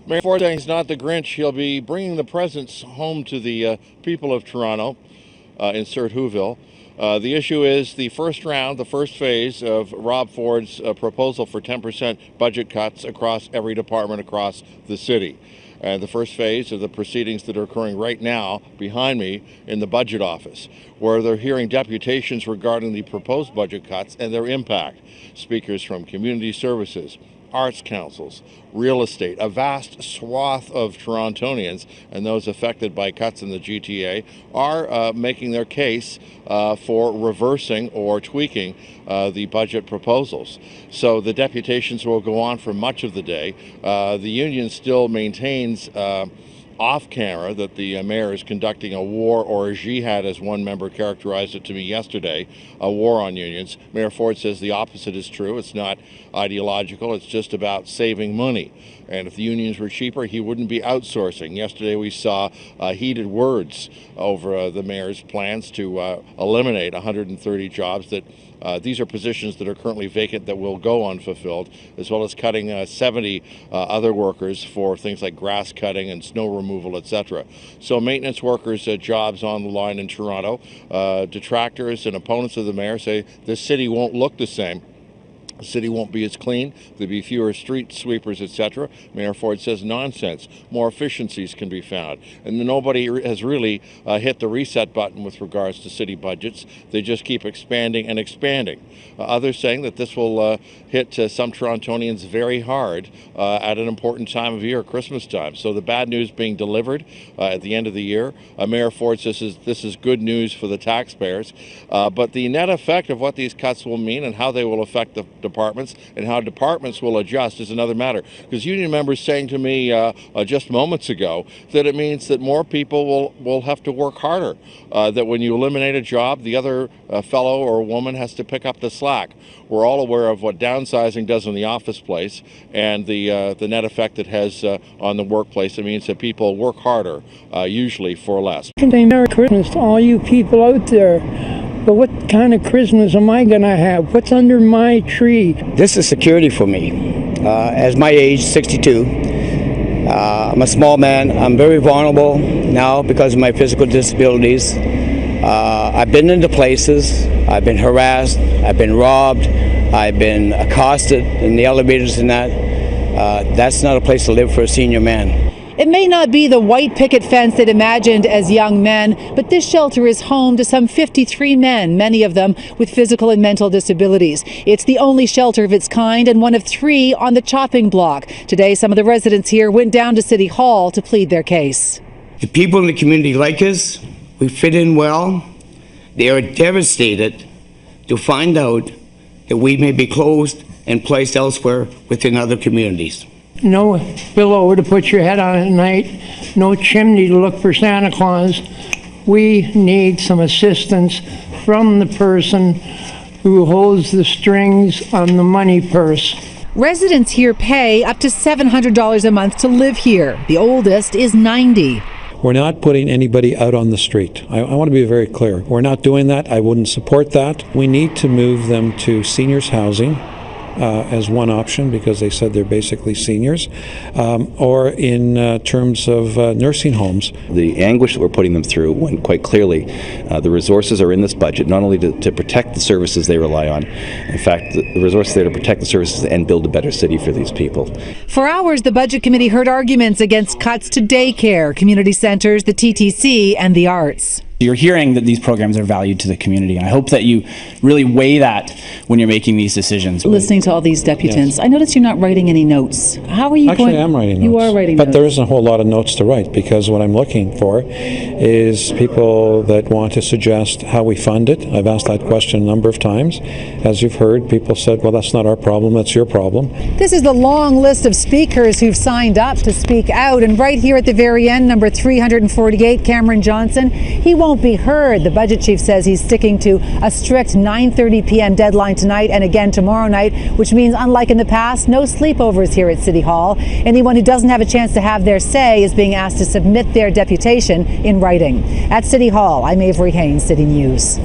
Mayor Ford saying he's not the Grinch. He'll be bringing the presents home to the people of Toronto, insert Whoville. The issue is the first round, the first phase of Rob Ford's proposal for 10% budget cuts across every department across the city. And the first phase of the proceedings that are occurring right now behind me in the budget office, where they're hearing deputations regarding the proposed budget cuts and their impact. Speakers from community services, arts councils, real estate, a vast swath of Torontonians and those affected by cuts in the GTA are making their case for reversing or tweaking the budget proposals. So the deputations will go on for much of the day. The union still maintains off camera that the mayor is conducting a war or a jihad, as one member characterized it to me yesterday, a war on unions. Mayor Ford says the opposite is true. It's not ideological. It's just about saving money. And if the unions were cheaper, he wouldn't be outsourcing. Yesterday we saw heated words over the mayor's plans to eliminate 130 jobs that these are positions that are currently vacant that will go unfulfilled, as well as cutting 70 other workers for things like grass cutting and snow removal, etc. So maintenance workers' jobs on the line in Toronto. Detractors and opponents of the mayor say this city won't look the same. The city won't be as clean. There'll be fewer street sweepers, etc. Mayor Ford says nonsense. More efficiencies can be found. And nobody has really hit the reset button with regards to city budgets. They just keep expanding and expanding. Others saying that this will hit some Torontonians very hard at an important time of year, Christmas time. So the bad news being delivered at the end of the year. Mayor Ford says this is good news for the taxpayers. But the net effect of what these cuts will mean and how they will affect the departments and how departments will adjust is another matter. Because union members saying to me just moments ago that it means that more people will have to work harder. That when you eliminate a job, the other fellow or woman has to pick up the slack. We're all aware of what downsizing does in the office place and the net effect it has on the workplace. It means that people work harder, usually for less. Merry Christmas to all you people out there. But what kind of Christmas am I going to have? What's under my tree? This is security for me. As my age, 62, I'm a small man. I'm very vulnerable now because of my physical disabilities. I've been into places. I've been harassed. I've been robbed. I've been accosted in the elevators and that. That's not a place to live for a senior man. It may not be the white picket fence they'd imagined as young men, but this shelter is home to some 53 men, many of them with physical and mental disabilities. It's the only shelter of its kind and one of 3 on the chopping block. Today, some of the residents here went down to City Hall to plead their case. The people in the community like us. We fit in well. They are devastated to find out that we may be closed and placed elsewhere within other communities. No pillow to put your head on at night, no chimney to look for Santa Claus. We need some assistance from the person who holds the strings on the money purse. Residents here pay up to $700 a month to live here. The oldest is 90. We're not putting anybody out on the street. I want to be very clear. We're not doing that. I wouldn't support that. We need to move them to seniors housing as one option, because they said they're basically seniors, or in terms of nursing homes. The anguish that we're putting them through, when quite clearly the resources are in this budget, not only to protect the services they rely on, in fact, the resources there to protect the services and build a better city for these people. For hours, the Budget Committee heard arguments against cuts to daycare, community centres, the TTC, and the arts. You're hearing that these programs are valued to the community, and I hope that you really weigh that when you're making these decisions. Listening to all these deputants, yes. I notice you're not writing any notes. How are you Actually, going? I am writing notes. You are writing but notes. There isn't a whole lot of notes to write, because what I'm looking for is people that want to suggest how we fund it. I've asked that question a number of times. As you've heard, people said, well, that's not our problem, that's your problem. This is the long list of speakers who've signed up to speak out, and right here at the very end, number 348, Cameron Johnson, he won't be heard. The budget chief says he's sticking to a strict 9:30 p.m. deadline tonight and again tomorrow night, which means, unlike in the past, no sleepovers here at City Hall. Anyone who doesn't have a chance to have their say is being asked to submit their deputation in writing. At City Hall, I'm Avery Haynes, City News.